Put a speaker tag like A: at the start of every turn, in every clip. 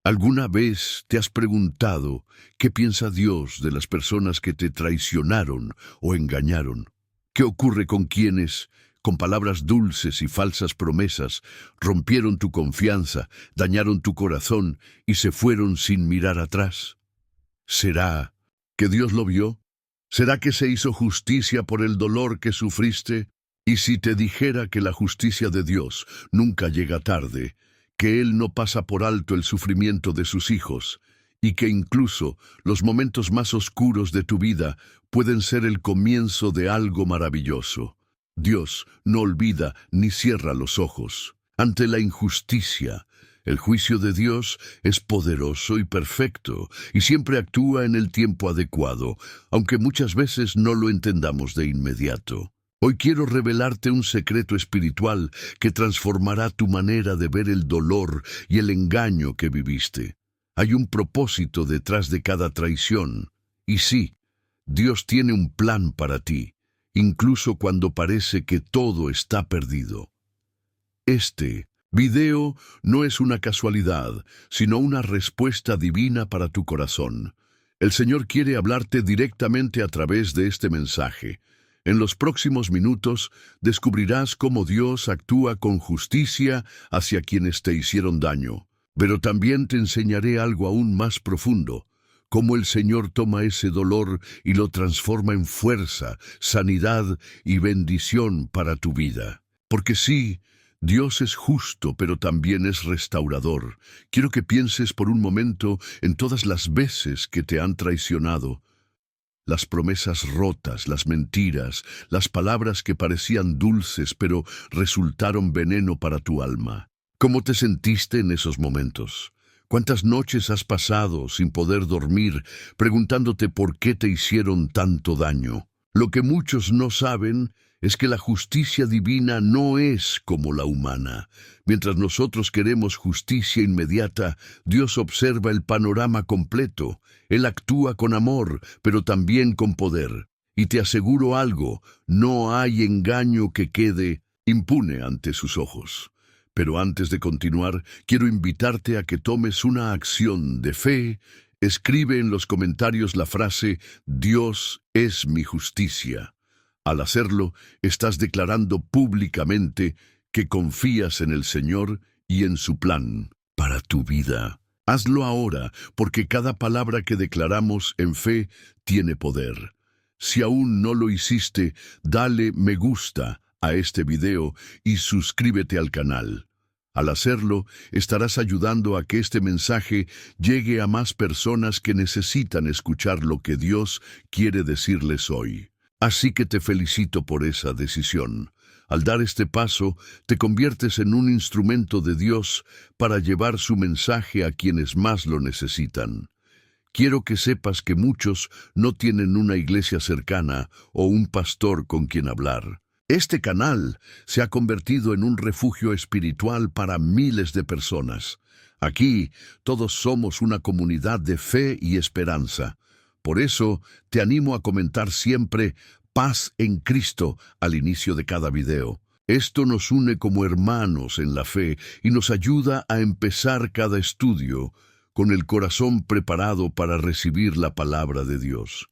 A: ¿Alguna vez te has preguntado qué piensa Dios de las personas que te traicionaron o engañaron? ¿Qué ocurre con quienes, con palabras dulces y falsas promesas, rompieron tu confianza, dañaron tu corazón y se fueron sin mirar atrás? ¿Será que Dios lo vio? ¿Será que se hizo justicia por el dolor que sufriste? Y si te dijera que la justicia de Dios nunca llega tarde, que Él no pasa por alto el sufrimiento de sus hijos, y que incluso los momentos más oscuros de tu vida pueden ser el comienzo de algo maravilloso. Dios no olvida ni cierra los ojos ante la injusticia. El juicio de Dios es poderoso y perfecto, y siempre actúa en el tiempo adecuado, aunque muchas veces no lo entendamos de inmediato. Hoy quiero revelarte un secreto espiritual que transformará tu manera de ver el dolor y el engaño que viviste. Hay un propósito detrás de cada traición. Y sí, Dios tiene un plan para ti, incluso cuando parece que todo está perdido. Este video no es una casualidad, sino una respuesta divina para tu corazón. El Señor quiere hablarte directamente a través de este mensaje. En los próximos minutos descubrirás cómo Dios actúa con justicia hacia quienes te hicieron daño. Pero también te enseñaré algo aún más profundo, cómo el Señor toma ese dolor y lo transforma en fuerza, sanidad y bendición para tu vida. Porque sí, Dios es justo, pero también es restaurador. Quiero que pienses por un momento en todas las veces que te han traicionado. Las promesas rotas, las mentiras, las palabras que parecían dulces pero resultaron veneno para tu alma. ¿Cómo te sentiste en esos momentos? ¿Cuántas noches has pasado sin poder dormir, preguntándote por qué te hicieron tanto daño? Lo que muchos no saben es que la justicia divina no es como la humana. Mientras nosotros queremos justicia inmediata, Dios observa el panorama completo. Él actúa con amor, pero también con poder. Y te aseguro algo, no hay engaño que quede impune ante sus ojos. Pero antes de continuar, quiero invitarte a que tomes una acción de fe. Escribe en los comentarios la frase «Dios es mi justicia». Al hacerlo, estás declarando públicamente que confías en el Señor y en su plan para tu vida. Hazlo ahora, porque cada palabra que declaramos en fe tiene poder. Si aún no lo hiciste, dale me gusta a este video y suscríbete al canal. Al hacerlo, estarás ayudando a que este mensaje llegue a más personas que necesitan escuchar lo que Dios quiere decirles hoy. Así que te felicito por esa decisión. Al dar este paso, te conviertes en un instrumento de Dios para llevar su mensaje a quienes más lo necesitan. Quiero que sepas que muchos no tienen una iglesia cercana o un pastor con quien hablar. Este canal se ha convertido en un refugio espiritual para miles de personas. Aquí todos somos una comunidad de fe y esperanza. Por eso te animo a comentar siempre «Paz en Cristo» al inicio de cada video. Esto nos une como hermanos en la fe y nos ayuda a empezar cada estudio con el corazón preparado para recibir la palabra de Dios.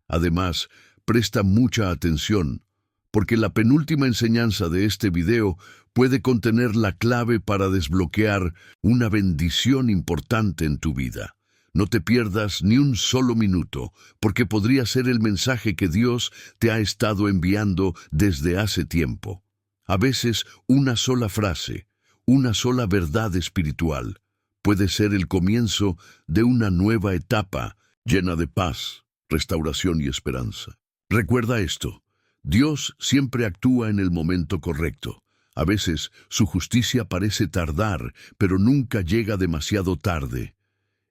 A: Además, presta mucha atención, porque la penúltima enseñanza de este video puede contener la clave para desbloquear una bendición importante en tu vida. No te pierdas ni un solo minuto, porque podría ser el mensaje que Dios te ha estado enviando desde hace tiempo. A veces, una sola frase, una sola verdad espiritual, puede ser el comienzo de una nueva etapa llena de paz, restauración y esperanza. Recuerda esto, Dios siempre actúa en el momento correcto. A veces, su justicia parece tardar, pero nunca llega demasiado tarde.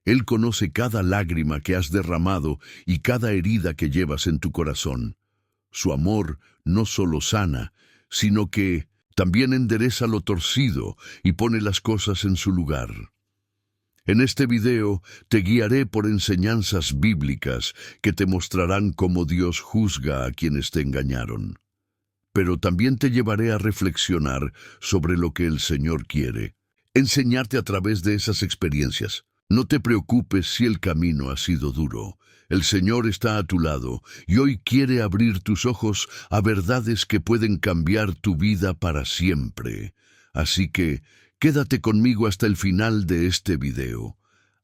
A: Él conoce cada lágrima que has derramado y cada herida que llevas en tu corazón. Su amor no solo sana, sino que también endereza lo torcido y pone las cosas en su lugar. En este video te guiaré por enseñanzas bíblicas que te mostrarán cómo Dios juzga a quienes te engañaron. Pero también te llevaré a reflexionar sobre lo que el Señor quiere enseñarte a través de esas experiencias. No te preocupes si el camino ha sido duro. El Señor está a tu lado y hoy quiere abrir tus ojos a verdades que pueden cambiar tu vida para siempre. Así que quédate conmigo hasta el final de este video.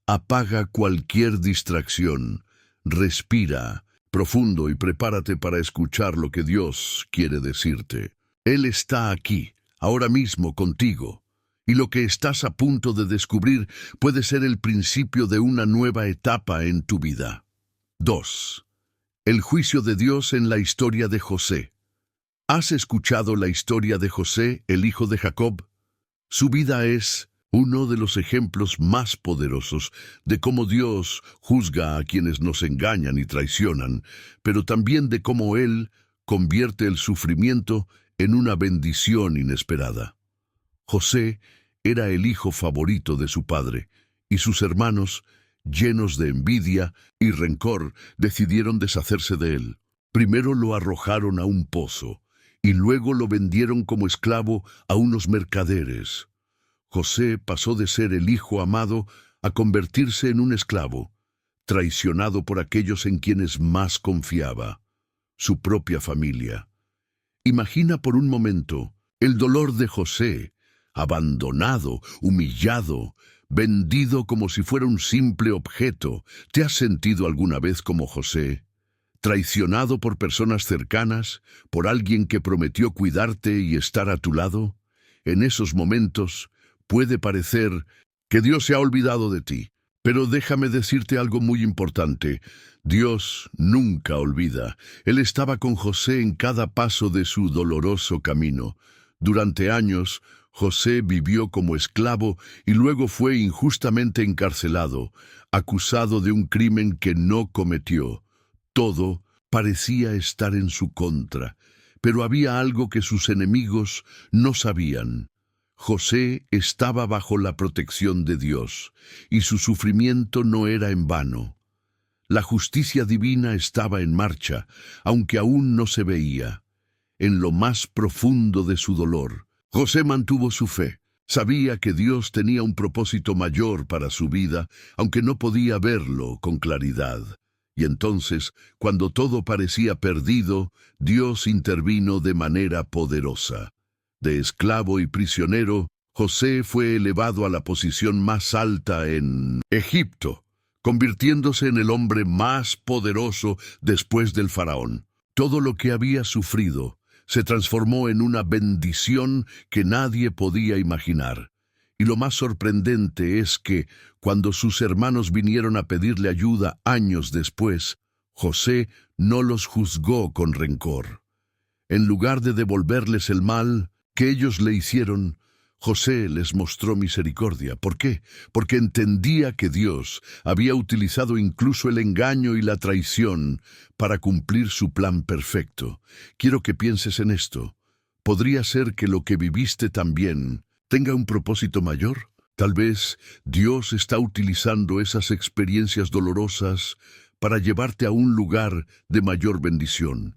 A: Apaga cualquier distracción, respira profundo y prepárate para escuchar lo que Dios quiere decirte. Él está aquí, ahora mismo contigo. Y lo que estás a punto de descubrir puede ser el principio de una nueva etapa en tu vida. 2. El juicio de Dios en la historia de José. ¿Has escuchado la historia de José, el hijo de Jacob? Su vida es uno de los ejemplos más poderosos de cómo Dios juzga a quienes nos engañan y traicionan, pero también de cómo Él convierte el sufrimiento en una bendición inesperada. José era el hijo favorito de su padre, y sus hermanos, llenos de envidia y rencor, decidieron deshacerse de él. Primero lo arrojaron a un pozo, y luego lo vendieron como esclavo a unos mercaderes. José pasó de ser el hijo amado a convertirse en un esclavo, traicionado por aquellos en quienes más confiaba, su propia familia. Imagina por un momento el dolor de José, abandonado, humillado, vendido como si fuera un simple objeto. ¿Te has sentido alguna vez como José? ¿Traicionado por personas cercanas, por alguien que prometió cuidarte y estar a tu lado? En esos momentos puede parecer que Dios se ha olvidado de ti. Pero déjame decirte algo muy importante. Dios nunca olvida. Él estaba con José en cada paso de su doloroso camino. Durante años, José vivió como esclavo y luego fue injustamente encarcelado, acusado de un crimen que no cometió. Todo parecía estar en su contra, pero había algo que sus enemigos no sabían. José estaba bajo la protección de Dios, y su sufrimiento no era en vano. La justicia divina estaba en marcha, aunque aún no se veía. En lo más profundo de su dolor, José mantuvo su fe. Sabía que Dios tenía un propósito mayor para su vida, aunque no podía verlo con claridad. Y entonces, cuando todo parecía perdido, Dios intervino de manera poderosa. De esclavo y prisionero, José fue elevado a la posición más alta en Egipto, convirtiéndose en el hombre más poderoso después del faraón. Todo lo que había sufrido se transformó en una bendición que nadie podía imaginar. Y lo más sorprendente es que, cuando sus hermanos vinieron a pedirle ayuda años después, José no los juzgó con rencor. En lugar de devolverles el mal que ellos le hicieron, José les mostró misericordia. ¿Por qué? Porque entendía que Dios había utilizado incluso el engaño y la traición para cumplir su plan perfecto. Quiero que pienses en esto. ¿Podría ser que lo que viviste también tenga un propósito mayor? Tal vez Dios está utilizando esas experiencias dolorosas para llevarte a un lugar de mayor bendición.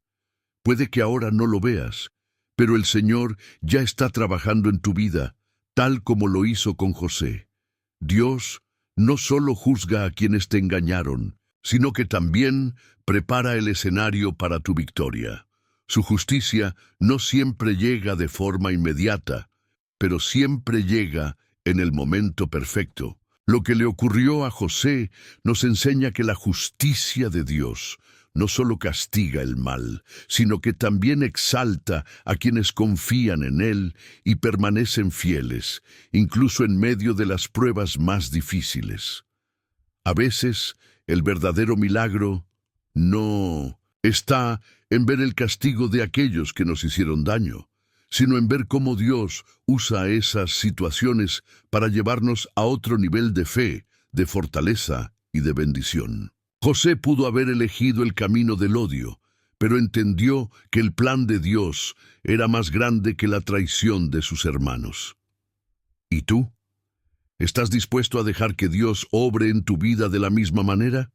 A: Puede que ahora no lo veas, pero el Señor ya está trabajando en tu vida, tal como lo hizo con José. Dios no solo juzga a quienes te engañaron, sino que también prepara el escenario para tu victoria. Su justicia no siempre llega de forma inmediata, pero siempre llega en el momento perfecto. Lo que le ocurrió a José nos enseña que la justicia de Dios no solo castiga el mal, sino que también exalta a quienes confían en Él y permanecen fieles, incluso en medio de las pruebas más difíciles. A veces, el verdadero milagro no está en ver el castigo de aquellos que nos hicieron daño, sino en ver cómo Dios usa esas situaciones para llevarnos a otro nivel de fe, de fortaleza y de bendición. José pudo haber elegido el camino del odio, pero entendió que el plan de Dios era más grande que la traición de sus hermanos. ¿Y tú? ¿Estás dispuesto a dejar que Dios obre en tu vida de la misma manera?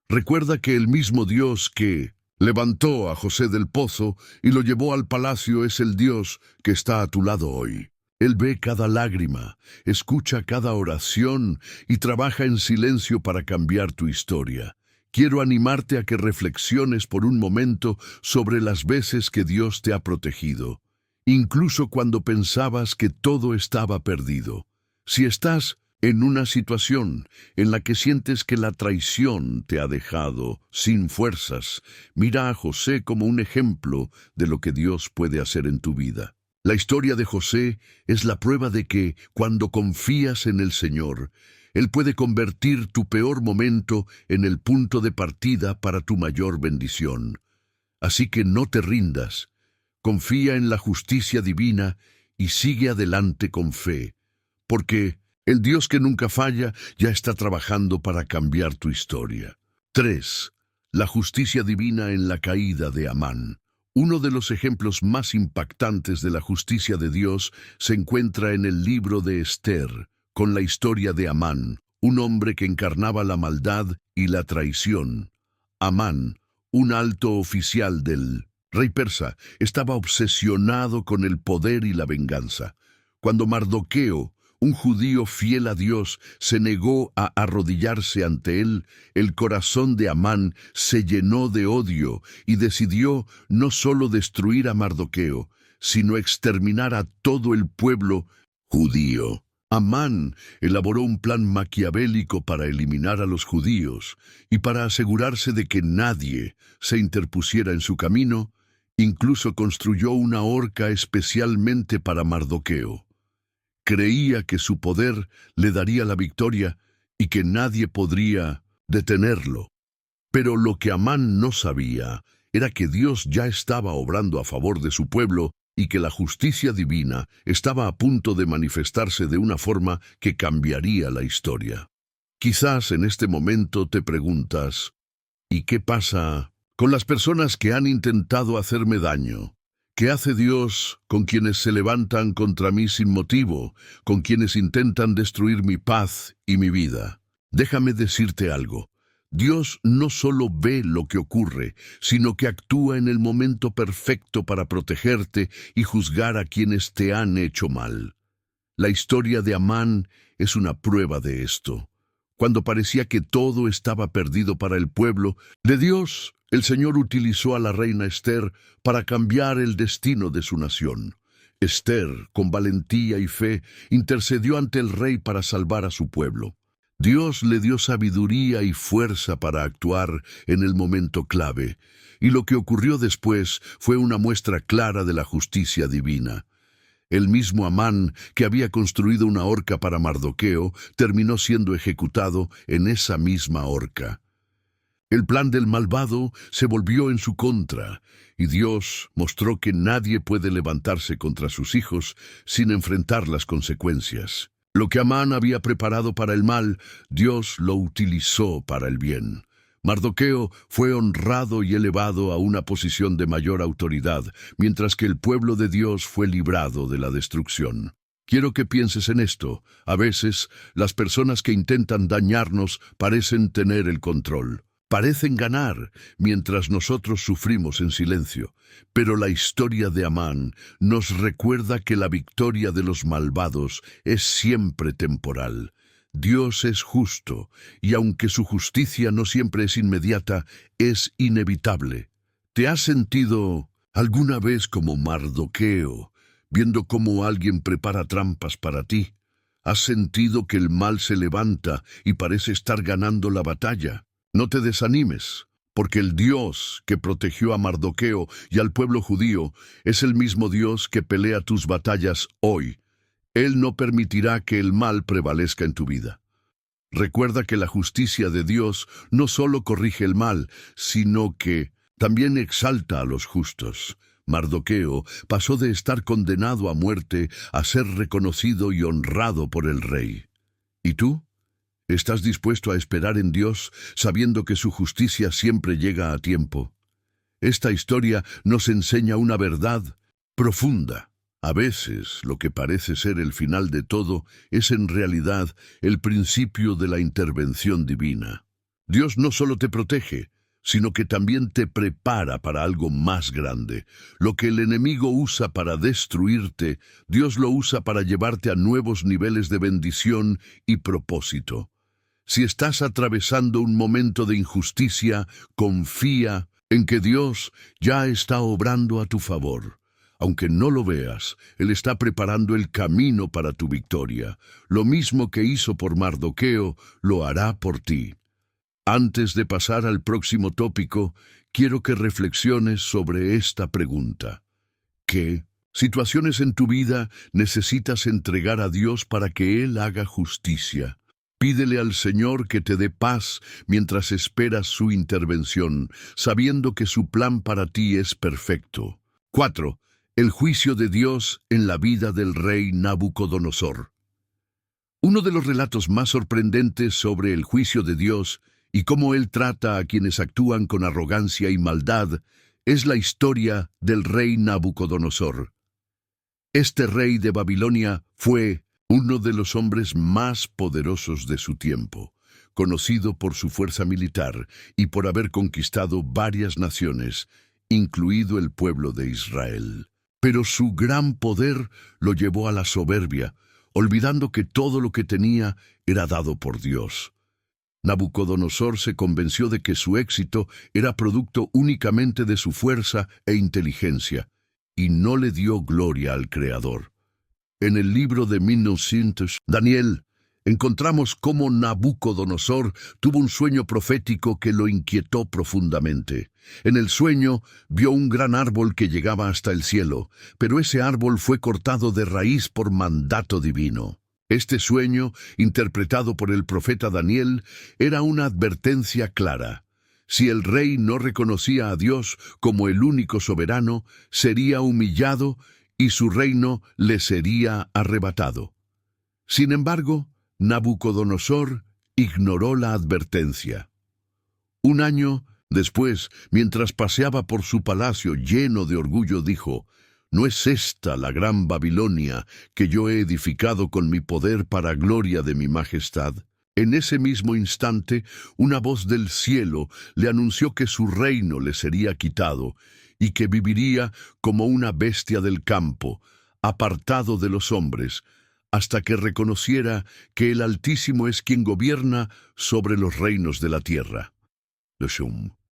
A: Recuerda que el mismo Dios que levantó a José del pozo y lo llevó al palacio es el Dios que está a tu lado hoy. Él ve cada lágrima, escucha cada oración y trabaja en silencio para cambiar tu historia. Quiero animarte a que reflexiones por un momento sobre las veces que Dios te ha protegido, incluso cuando pensabas que todo estaba perdido. Si estás en una situación en la que sientes que la traición te ha dejado sin fuerzas, mira a José como un ejemplo de lo que Dios puede hacer en tu vida. La historia de José es la prueba de que, cuando confías en el Señor, Él puede convertir tu peor momento en el punto de partida para tu mayor bendición. Así que no te rindas, confía en la justicia divina y sigue adelante con fe, porque el Dios que nunca falla ya está trabajando para cambiar tu historia. 3. La justicia divina en la caída de Amán. Uno de los ejemplos más impactantes de la justicia de Dios se encuentra en el libro de Esther, con la historia de Amán, un hombre que encarnaba la maldad y la traición. Amán, un alto oficial del rey persa, estaba obsesionado con el poder y la venganza. Cuando Mardoqueo, un judío fiel a Dios, se negó a arrodillarse ante él, el corazón de Amán se llenó de odio y decidió no solo destruir a Mardoqueo, sino exterminar a todo el pueblo judío. Amán elaboró un plan maquiavélico para eliminar a los judíos y para asegurarse de que nadie se interpusiera en su camino. Incluso construyó una horca especialmente para Mardoqueo. Creía que su poder le daría la victoria y que nadie podría detenerlo. Pero lo que Amán no sabía era que Dios ya estaba obrando a favor de su pueblo y que la justicia divina estaba a punto de manifestarse de una forma que cambiaría la historia. Quizás en este momento te preguntas, ¿y qué pasa con las personas que han intentado hacerme daño? ¿Qué hace Dios con quienes se levantan contra mí sin motivo, con quienes intentan destruir mi paz y mi vida? Déjame decirte algo. Dios no solo ve lo que ocurre, sino que actúa en el momento perfecto para protegerte y juzgar a quienes te han hecho mal. La historia de Amán es una prueba de esto. Cuando parecía que todo estaba perdido para el pueblo de Dios, el Señor utilizó a la reina Esther para cambiar el destino de su nación. Esther, con valentía y fe, intercedió ante el rey para salvar a su pueblo. Dios le dio sabiduría y fuerza para actuar en el momento clave, y lo que ocurrió después fue una muestra clara de la justicia divina. El mismo Amán, que había construido una horca para Mardoqueo, terminó siendo ejecutado en esa misma horca. El plan del malvado se volvió en su contra, y Dios mostró que nadie puede levantarse contra sus hijos sin enfrentar las consecuencias. Lo que Amán había preparado para el mal, Dios lo utilizó para el bien. Mardoqueo fue honrado y elevado a una posición de mayor autoridad, mientras que el pueblo de Dios fue librado de la destrucción. Quiero que pienses en esto. A veces, las personas que intentan dañarnos parecen tener el control. Parecen ganar, mientras nosotros sufrimos en silencio. Pero la historia de Amán nos recuerda que la victoria de los malvados es siempre temporal. Dios es justo, y aunque su justicia no siempre es inmediata, es inevitable. ¿Te has sentido alguna vez como Mardoqueo, viendo cómo alguien prepara trampas para ti? ¿Has sentido que el mal se levanta y parece estar ganando la batalla? No te desanimes, porque el Dios que protegió a Mardoqueo y al pueblo judío es el mismo Dios que pelea tus batallas hoy. Él no permitirá que el mal prevalezca en tu vida. Recuerda que la justicia de Dios no solo corrige el mal, sino que también exalta a los justos. Mardoqueo pasó de estar condenado a muerte a ser reconocido y honrado por el rey. ¿Y tú? ¿Estás dispuesto a esperar en Dios, sabiendo que su justicia siempre llega a tiempo? Esta historia nos enseña una verdad profunda. A veces, lo que parece ser el final de todo es en realidad el principio de la intervención divina. Dios no solo te protege, sino que también te prepara para algo más grande. Lo que el enemigo usa para destruirte, Dios lo usa para llevarte a nuevos niveles de bendición y propósito. Si estás atravesando un momento de injusticia, confía en que Dios ya está obrando a tu favor. Aunque no lo veas, Él está preparando el camino para tu victoria. Lo mismo que hizo por Mardoqueo, lo hará por ti. Antes de pasar al próximo tópico, quiero que reflexiones sobre esta pregunta. ¿Qué situaciones en tu vida necesitas entregar a Dios para que Él haga justicia? Pídele al Señor que te dé paz mientras esperas su intervención, sabiendo que su plan para ti es perfecto. 4. El juicio de Dios en la vida del rey Nabucodonosor. Uno de los relatos más sorprendentes sobre el juicio de Dios y cómo Él trata a quienes actúan con arrogancia y maldad es la historia del rey Nabucodonosor. Este rey de Babilonia fue uno de los hombres más poderosos de su tiempo, conocido por su fuerza militar y por haber conquistado varias naciones, incluido el pueblo de Israel. Pero su gran poder lo llevó a la soberbia, olvidando que todo lo que tenía era dado por Dios. Nabucodonosor se convenció de que su éxito era producto únicamente de su fuerza e inteligencia, y no le dio gloria al Creador. En el libro de 1900, Daniel, encontramos cómo Nabucodonosor tuvo un sueño profético que lo inquietó profundamente. En el sueño vio un gran árbol que llegaba hasta el cielo, pero ese árbol fue cortado de raíz por mandato divino. Este sueño, interpretado por el profeta Daniel, era una advertencia clara. Si el rey no reconocía a Dios como el único soberano, sería humillado y su reino le sería arrebatado. Sin embargo, Nabucodonosor ignoró la advertencia. Un año después, mientras paseaba por su palacio lleno de orgullo, dijo: ¿No es esta la gran Babilonia que yo he edificado con mi poder para gloria de mi majestad? En ese mismo instante, una voz del cielo le anunció que su reino le sería quitado y que viviría como una bestia del campo, apartado de los hombres, hasta que reconociera que el Altísimo es quien gobierna sobre los reinos de la tierra. Lo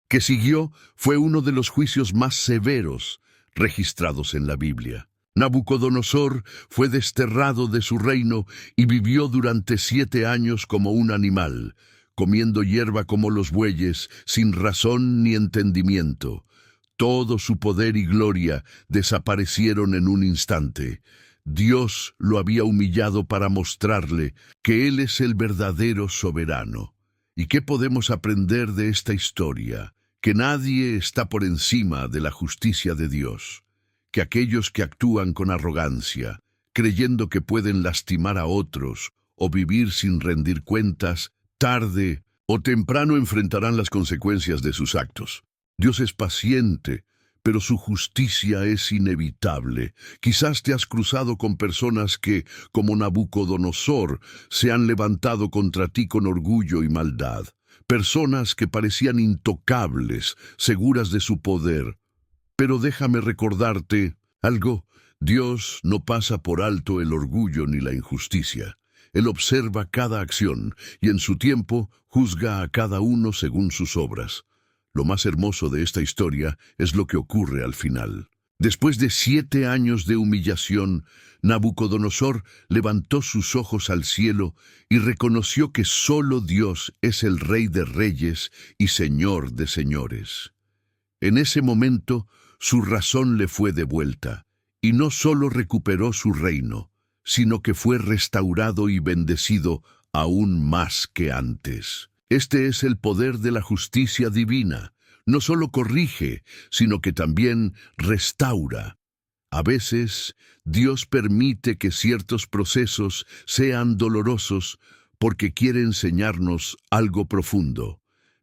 A: que siguió fue uno de los juicios más severos registrados en la Biblia. Nabucodonosor fue desterrado de su reino y vivió durante 7 años como un animal, comiendo hierba como los bueyes, sin razón ni entendimiento. Todo su poder y gloria desaparecieron en un instante. Dios lo había humillado para mostrarle que Él es el verdadero soberano. ¿Y qué podemos aprender de esta historia? Que nadie está por encima de la justicia de Dios, que aquellos que actúan con arrogancia, creyendo que pueden lastimar a otros o vivir sin rendir cuentas, tarde o temprano enfrentarán las consecuencias de sus actos. Dios es paciente, pero su justicia es inevitable. Quizás te has cruzado con personas que, como Nabucodonosor, se han levantado contra ti con orgullo y maldad. Personas que parecían intocables, seguras de su poder. Pero déjame recordarte algo: Dios no pasa por alto el orgullo ni la injusticia. Él observa cada acción y en su tiempo juzga a cada uno según sus obras. Lo más hermoso de esta historia es lo que ocurre al final. Después de 7 años de humillación, Nabucodonosor levantó sus ojos al cielo y reconoció que solo Dios es el Rey de Reyes y Señor de Señores. En ese momento, su razón le fue devuelta, y no solo recuperó su reino, sino que fue restaurado y bendecido aún más que antes. Este es el poder de la justicia divina. No solo corrige, sino que también restaura. A veces, Dios permite que ciertos procesos sean dolorosos porque quiere enseñarnos algo profundo.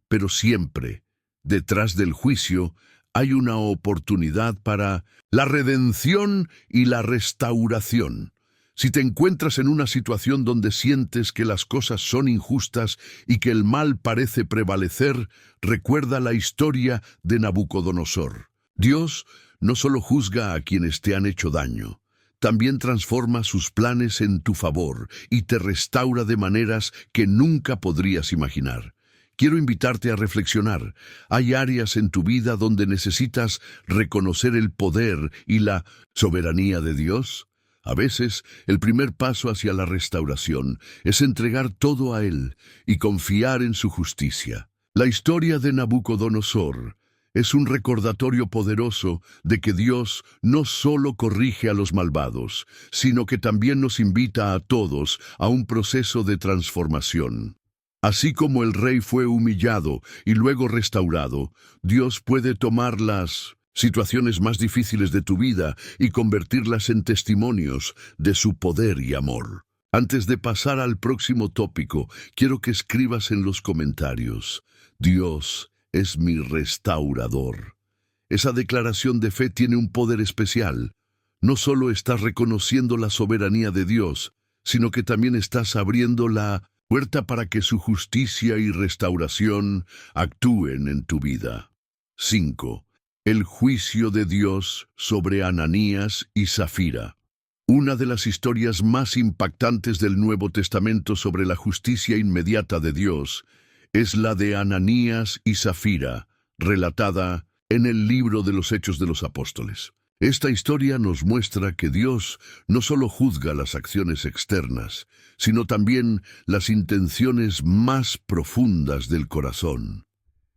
A: Pero siempre, detrás del juicio, hay una oportunidad para la redención y la restauración. Si te encuentras en una situación donde sientes que las cosas son injustas y que el mal parece prevalecer, recuerda la historia de Nabucodonosor. Dios no solo juzga a quienes te han hecho daño, también transforma sus planes en tu favor y te restaura de maneras que nunca podrías imaginar. Quiero invitarte a reflexionar. Hay áreas en tu vida donde necesitas reconocer el poder y la soberanía de Dios. A veces, el primer paso hacia la restauración es entregar todo a Él y confiar en su justicia. La historia de Nabucodonosor es un recordatorio poderoso de que Dios no solo corrige a los malvados, sino que también nos invita a todos a un proceso de transformación. Así como el rey fue humillado y luego restaurado, Dios puede tomar las situaciones más difíciles de tu vida y convertirlas en testimonios de su poder y amor. Antes de pasar al próximo tópico, quiero que escribas en los comentarios: Dios es mi restaurador. Esa declaración de fe tiene un poder especial. No solo estás reconociendo la soberanía de Dios, sino que también estás abriendo la puerta para que su justicia y restauración actúen en tu vida. 5. El juicio de Dios sobre Ananías y Zafira. Una de las historias más impactantes del Nuevo Testamento sobre la justicia inmediata de Dios es la de Ananías y Zafira, relatada en el libro de los Hechos de los Apóstoles. Esta historia nos muestra que Dios no solo juzga las acciones externas, sino también las intenciones más profundas del corazón.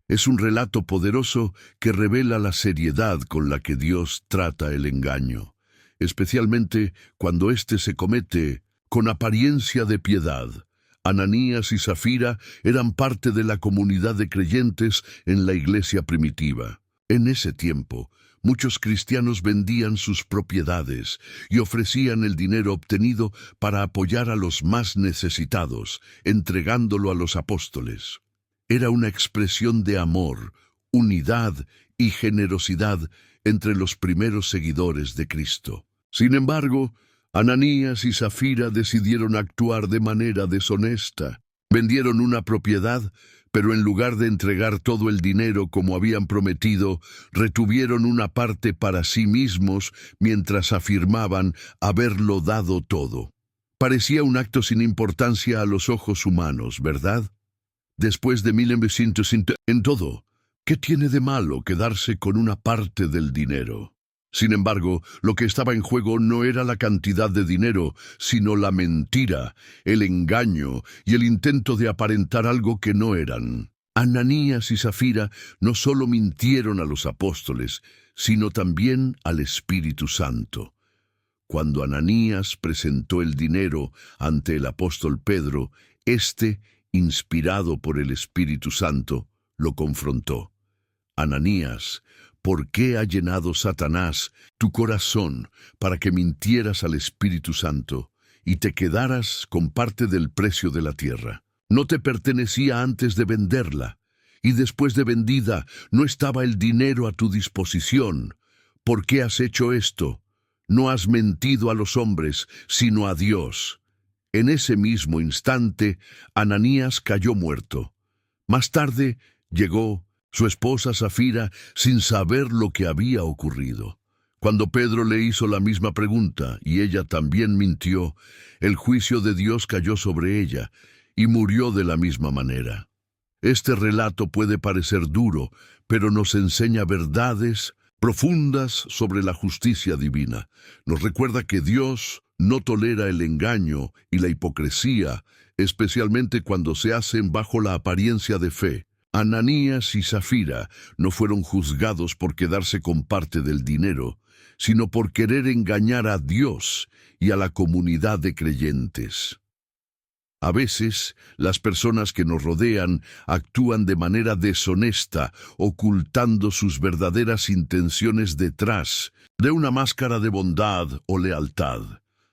A: Es un relato poderoso que revela la seriedad con la que Dios trata el engaño, especialmente cuando éste se comete con apariencia de piedad. Ananías y Zafira eran parte de la comunidad de creyentes en la iglesia primitiva. En ese tiempo, muchos cristianos vendían sus propiedades y ofrecían el dinero obtenido para apoyar a los más necesitados, entregándolo a los apóstoles. Era una expresión de amor, unidad y generosidad entre los primeros seguidores de Cristo. Sin embargo, Ananías y Zafira decidieron actuar de manera deshonesta. Vendieron una propiedad, pero en lugar de entregar todo el dinero como habían prometido, retuvieron una parte para sí mismos mientras afirmaban haberlo dado todo. Parecía un acto sin importancia a los ojos humanos, ¿verdad? Después de 1900 en todo, ¿qué tiene de malo quedarse con una parte del dinero? Sin embargo, lo que estaba en juego no era la cantidad de dinero, sino la mentira, el engaño y el intento de aparentar algo que no eran. Ananías y Zafira no solo mintieron a los apóstoles, sino también al Espíritu Santo. Cuando Ananías presentó el dinero ante el apóstol Pedro, éste, inspirado por el Espíritu Santo, lo confrontó. Ananías, ¿por qué ha llenado Satanás tu corazón para que mintieras al Espíritu Santo y te quedaras con parte del precio de la tierra? No te pertenecía antes de venderla, y después de vendida no estaba el dinero a tu disposición. ¿Por qué has hecho esto? No has mentido a los hombres, sino a Dios. En ese mismo instante, Ananías cayó muerto. Más tarde llegó su esposa Zafira sin saber lo que había ocurrido. Cuando Pedro le hizo la misma pregunta y ella también mintió, el juicio de Dios cayó sobre ella y murió de la misma manera. Este relato puede parecer duro, pero nos enseña verdades profundas sobre la justicia divina. Nos recuerda que Dios no tolera el engaño y la hipocresía, especialmente cuando se hacen bajo la apariencia de fe. Ananías y Zafira no fueron juzgados por quedarse con parte del dinero, sino por querer engañar a Dios y a la comunidad de creyentes. A veces, las personas que nos rodean actúan de manera deshonesta, ocultando sus verdaderas intenciones detrás de una máscara de bondad o lealtad.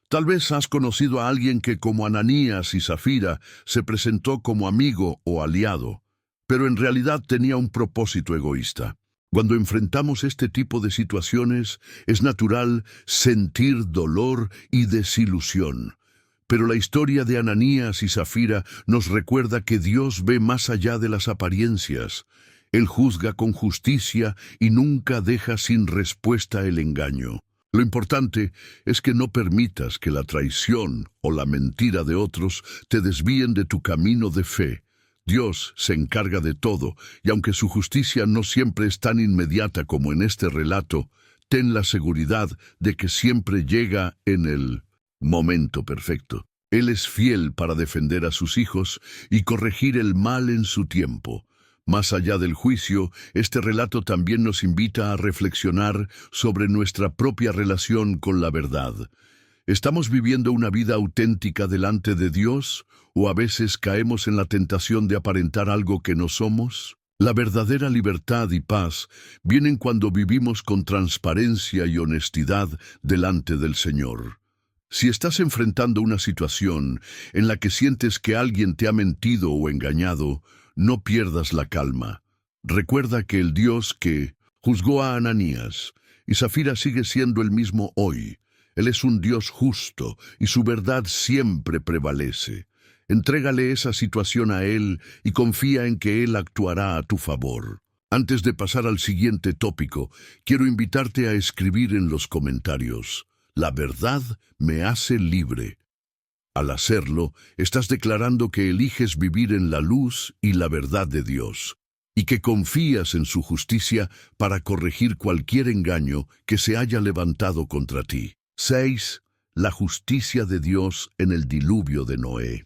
A: Tal vez has conocido a alguien que, como Ananías y Zafira, se presentó como amigo o aliado, pero en realidad tenía un propósito egoísta. Cuando enfrentamos este tipo de situaciones, es natural sentir dolor y desilusión. Pero la historia de Ananías y Zafira nos recuerda que Dios ve más allá de las apariencias. Él juzga con justicia y nunca deja sin respuesta el engaño. Lo importante es que no permitas que la traición o la mentira de otros te desvíen de tu camino de fe. Dios se encarga de todo, y aunque su justicia no siempre es tan inmediata como en este relato, ten la seguridad de que siempre llega en el momento perfecto. Él es fiel para defender a sus hijos y corregir el mal en su tiempo. Más allá del juicio, este relato también nos invita a reflexionar sobre nuestra propia relación con la verdad. ¿Estamos viviendo una vida auténtica delante de Dios o a veces caemos en la tentación de aparentar algo que no somos? La verdadera libertad y paz vienen cuando vivimos con transparencia y honestidad delante del Señor. Si estás enfrentando una situación en la que sientes que alguien te ha mentido o engañado, no pierdas la calma. Recuerda que el Dios que juzgó a Ananías y Zafira sigue siendo el mismo hoy. Él es un Dios justo y su verdad siempre prevalece. Entrégale esa situación a Él y confía en que Él actuará a tu favor. Antes de pasar al siguiente tópico, quiero invitarte a escribir en los comentarios: la verdad me hace libre. Al hacerlo, estás declarando que eliges vivir en la luz y la verdad de Dios, y que confías en su justicia para corregir cualquier engaño que se haya levantado contra ti. 6. La justicia de Dios en el diluvio de Noé.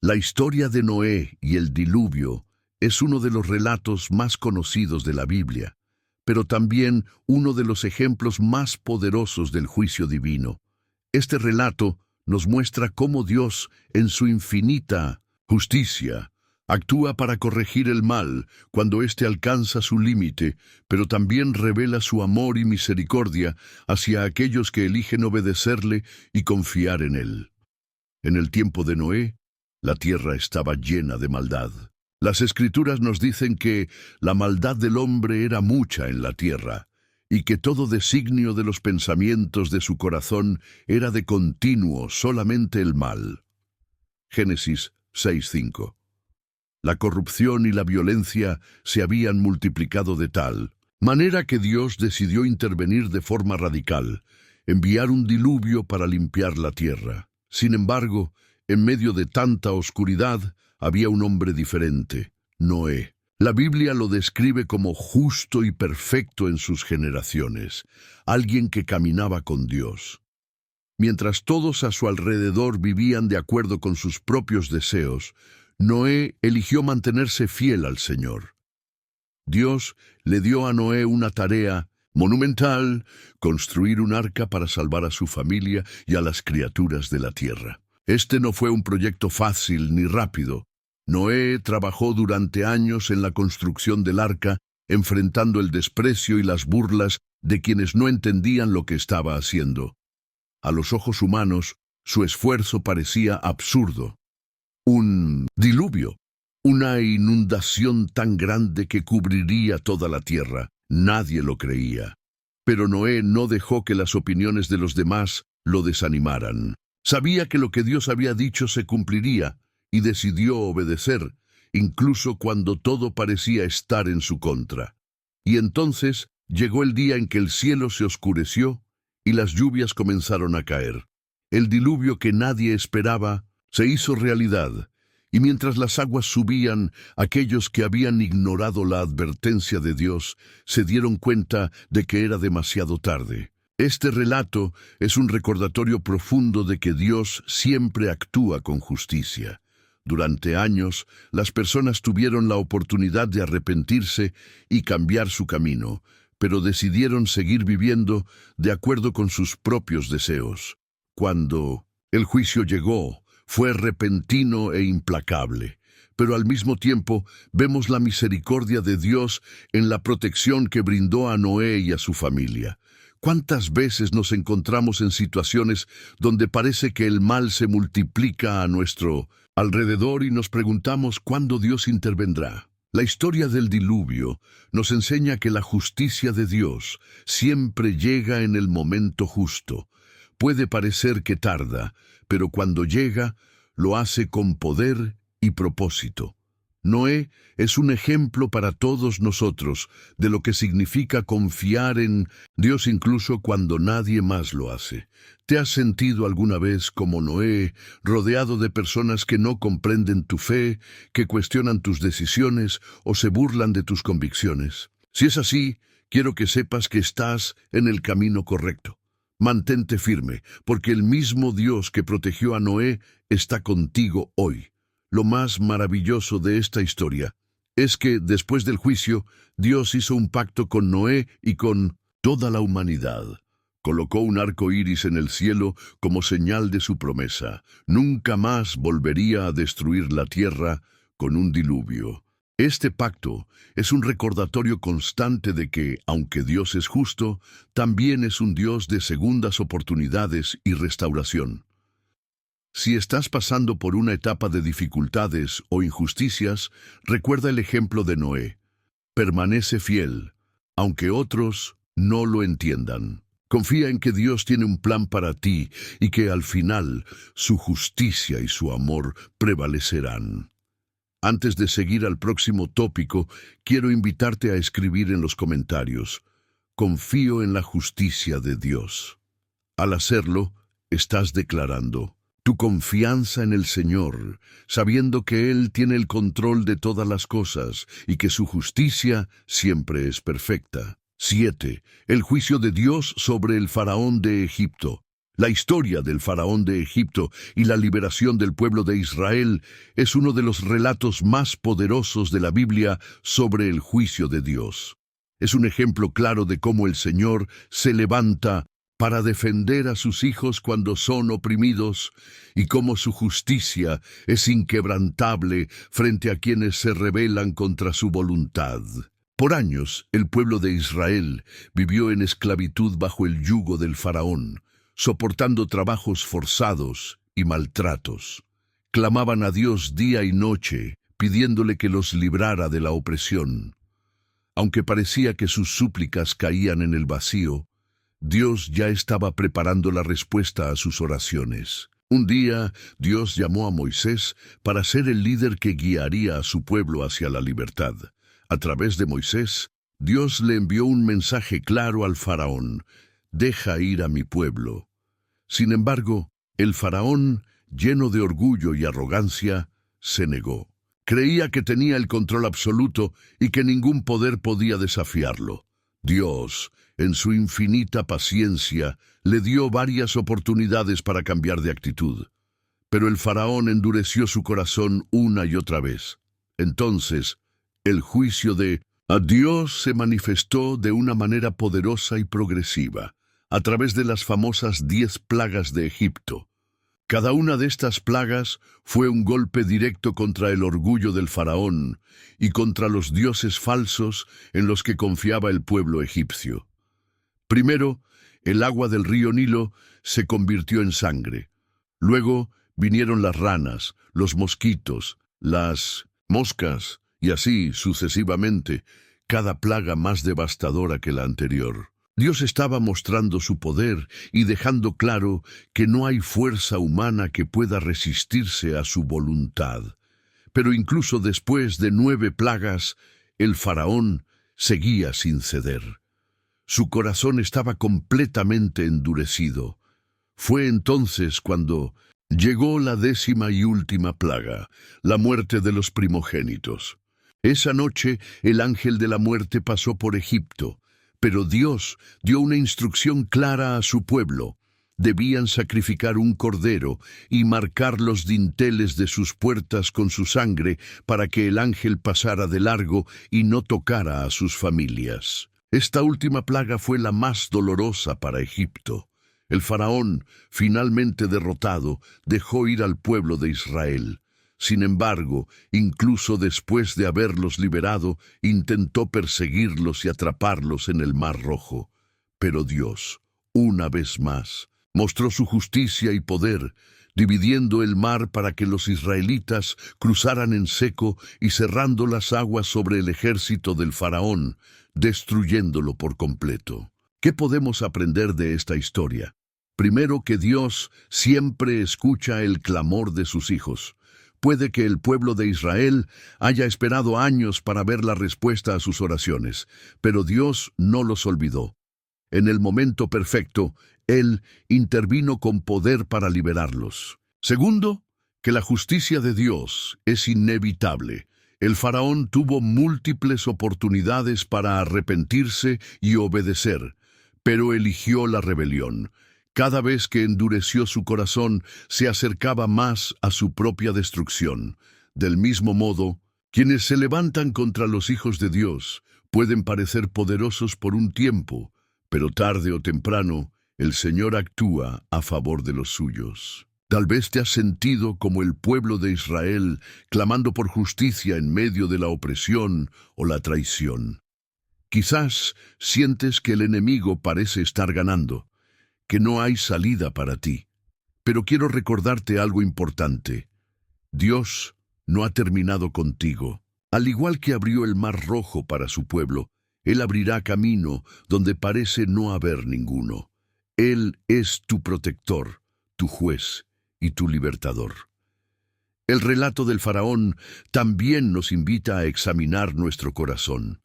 A: La historia de Noé y el diluvio es uno de los relatos más conocidos de la Biblia, pero también uno de los ejemplos más poderosos del juicio divino. Este relato nos muestra cómo Dios, en su infinita justicia, actúa para corregir el mal cuando éste alcanza su límite, pero también revela su amor y misericordia hacia aquellos que eligen obedecerle y confiar en él. En el tiempo de Noé, la tierra estaba llena de maldad. Las Escrituras nos dicen que la maldad del hombre era mucha en la tierra, y que todo designio de los pensamientos de su corazón era de continuo solamente el mal. Génesis 6:5. La corrupción y la violencia se habían multiplicado de tal manera que Dios decidió intervenir de forma radical, enviar un diluvio para limpiar la tierra. Sin embargo, en medio de tanta oscuridad, había un hombre diferente, Noé. La Biblia lo describe como justo y perfecto en sus generaciones, alguien que caminaba con Dios. Mientras todos a su alrededor vivían de acuerdo con sus propios deseos, Noé eligió mantenerse fiel al Señor. Dios le dio a Noé una tarea monumental: construir un arca para salvar a su familia y a las criaturas de la tierra. Este no fue un proyecto fácil ni rápido. Noé trabajó durante años en la construcción del arca, enfrentando el desprecio y las burlas de quienes no entendían lo que estaba haciendo. A los ojos humanos, su esfuerzo parecía absurdo. Un diluvio, una inundación tan grande que cubriría toda la tierra. Nadie lo creía. Pero Noé no dejó que las opiniones de los demás lo desanimaran. Sabía que lo que Dios había dicho se cumpliría y decidió obedecer, incluso cuando todo parecía estar en su contra. Y entonces llegó el día en que el cielo se oscureció y las lluvias comenzaron a caer. El diluvio que nadie esperaba se hizo realidad, y mientras las aguas subían, aquellos que habían ignorado la advertencia de Dios se dieron cuenta de que era demasiado tarde. Este relato es un recordatorio profundo de que Dios siempre actúa con justicia. Durante años, las personas tuvieron la oportunidad de arrepentirse y cambiar su camino, pero decidieron seguir viviendo de acuerdo con sus propios deseos. Cuando el juicio llegó, fue repentino e implacable, pero al mismo tiempo vemos la misericordia de Dios en la protección que brindó a Noé y a su familia. ¿Cuántas veces nos encontramos en situaciones donde parece que el mal se multiplica a nuestro alrededor y nos preguntamos cuándo Dios intervendrá? La historia del diluvio nos enseña que la justicia de Dios siempre llega en el momento justo. Puede parecer que tarda, pero cuando llega, lo hace con poder y propósito. Noé es un ejemplo para todos nosotros de lo que significa confiar en Dios incluso cuando nadie más lo hace. ¿Te has sentido alguna vez como Noé, rodeado de personas que no comprenden tu fe, que cuestionan tus decisiones o se burlan de tus convicciones? Si es así, quiero que sepas que estás en el camino correcto. Mantente firme, porque el mismo Dios que protegió a Noé está contigo hoy. Lo más maravilloso de esta historia es que, después del juicio, Dios hizo un pacto con Noé y con toda la humanidad. Colocó un arco iris en el cielo como señal de su promesa. Nunca más volvería a destruir la tierra con un diluvio. Este pacto es un recordatorio constante de que, aunque Dios es justo, también es un Dios de segundas oportunidades y restauración. Si estás pasando por una etapa de dificultades o injusticias, recuerda el ejemplo de Noé. Permanece fiel, aunque otros no lo entiendan. Confía en que Dios tiene un plan para ti y que al final su justicia y su amor prevalecerán. Antes de seguir al próximo tópico, quiero invitarte a escribir en los comentarios: confío en la justicia de Dios. Al hacerlo, estás declarando tu confianza en el Señor, sabiendo que Él tiene el control de todas las cosas y que su justicia siempre es perfecta. 7. El juicio de Dios sobre el faraón de Egipto. La historia del faraón de Egipto y la liberación del pueblo de Israel es uno de los relatos más poderosos de la Biblia sobre el juicio de Dios. Es un ejemplo claro de cómo el Señor se levanta para defender a sus hijos cuando son oprimidos, y cómo su justicia es inquebrantable frente a quienes se rebelan contra su voluntad. Por años, el pueblo de Israel vivió en esclavitud bajo el yugo del faraón, soportando trabajos forzados y maltratos. Clamaban a Dios día y noche, pidiéndole que los librara de la opresión. Aunque parecía que sus súplicas caían en el vacío, Dios ya estaba preparando la respuesta a sus oraciones. Un día, Dios llamó a Moisés para ser el líder que guiaría a su pueblo hacia la libertad. A través de Moisés, Dios le envió un mensaje claro al faraón: deja ir a mi pueblo. Sin embargo, el faraón, lleno de orgullo y arrogancia, se negó. Creía que tenía el control absoluto y que ningún poder podía desafiarlo. Dios, en su infinita paciencia, le dio varias oportunidades para cambiar de actitud. Pero el faraón endureció su corazón una y otra vez. Entonces, el juicio de Dios se manifestó de una manera poderosa y progresiva, a través de las famosas 10 plagas de Egipto. Cada una de estas plagas fue un golpe directo contra el orgullo del faraón y contra los dioses falsos en los que confiaba el pueblo egipcio. Primero, el agua del río Nilo se convirtió en sangre. Luego vinieron las ranas, los mosquitos, las moscas, y así sucesivamente, cada plaga más devastadora que la anterior. Dios estaba mostrando su poder y dejando claro que no hay fuerza humana que pueda resistirse a su voluntad. Pero incluso después de 9 plagas, el faraón seguía sin ceder. Su corazón estaba completamente endurecido. Fue entonces cuando llegó la 10ª y última plaga, la muerte de los primogénitos. Esa noche el ángel de la muerte pasó por Egipto, pero Dios dio una instrucción clara a su pueblo. Debían sacrificar un cordero y marcar los dinteles de sus puertas con su sangre para que el ángel pasara de largo y no tocara a sus familias. Esta última plaga fue la más dolorosa para Egipto. El faraón, finalmente derrotado, dejó ir al pueblo de Israel. Sin embargo, incluso después de haberlos liberado, intentó perseguirlos y atraparlos en el Mar Rojo. Pero Dios, una vez más, mostró su justicia y poder, dividiendo el mar para que los israelitas cruzaran en seco y cerrando las aguas sobre el ejército del faraón, destruyéndolo por completo. ¿Qué podemos aprender de esta historia? Primero, que Dios siempre escucha el clamor de sus hijos. Puede que el pueblo de Israel haya esperado años para ver la respuesta a sus oraciones, pero Dios no los olvidó. En el momento perfecto, Él intervino con poder para liberarlos. Segundo, que la justicia de Dios es inevitable. El faraón tuvo múltiples oportunidades para arrepentirse y obedecer, pero eligió la rebelión. Cada vez que endureció su corazón, se acercaba más a su propia destrucción. Del mismo modo, quienes se levantan contra los hijos de Dios pueden parecer poderosos por un tiempo, pero tarde o temprano, el Señor actúa a favor de los suyos. Tal vez te has sentido como el pueblo de Israel, clamando por justicia en medio de la opresión o la traición. Quizás sientes que el enemigo parece estar ganando, que no hay salida para ti. Pero quiero recordarte algo importante. Dios no ha terminado contigo. Al igual que abrió el Mar Rojo para su pueblo, Él abrirá camino donde parece no haber ninguno. Él es tu protector, tu juez y tu libertador. El relato del faraón también nos invita a examinar nuestro corazón.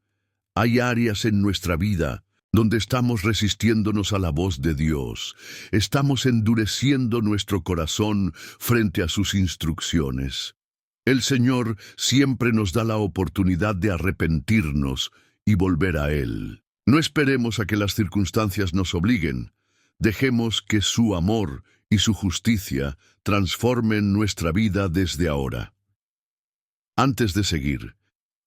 A: Hay áreas en nuestra vida donde estamos resistiéndonos a la voz de Dios. Estamos endureciendo nuestro corazón frente a sus instrucciones. El Señor siempre nos da la oportunidad de arrepentirnos y volver a Él. No esperemos a que las circunstancias nos obliguen. Dejemos que su amor y su justicia transformen nuestra vida desde ahora. Antes de seguir,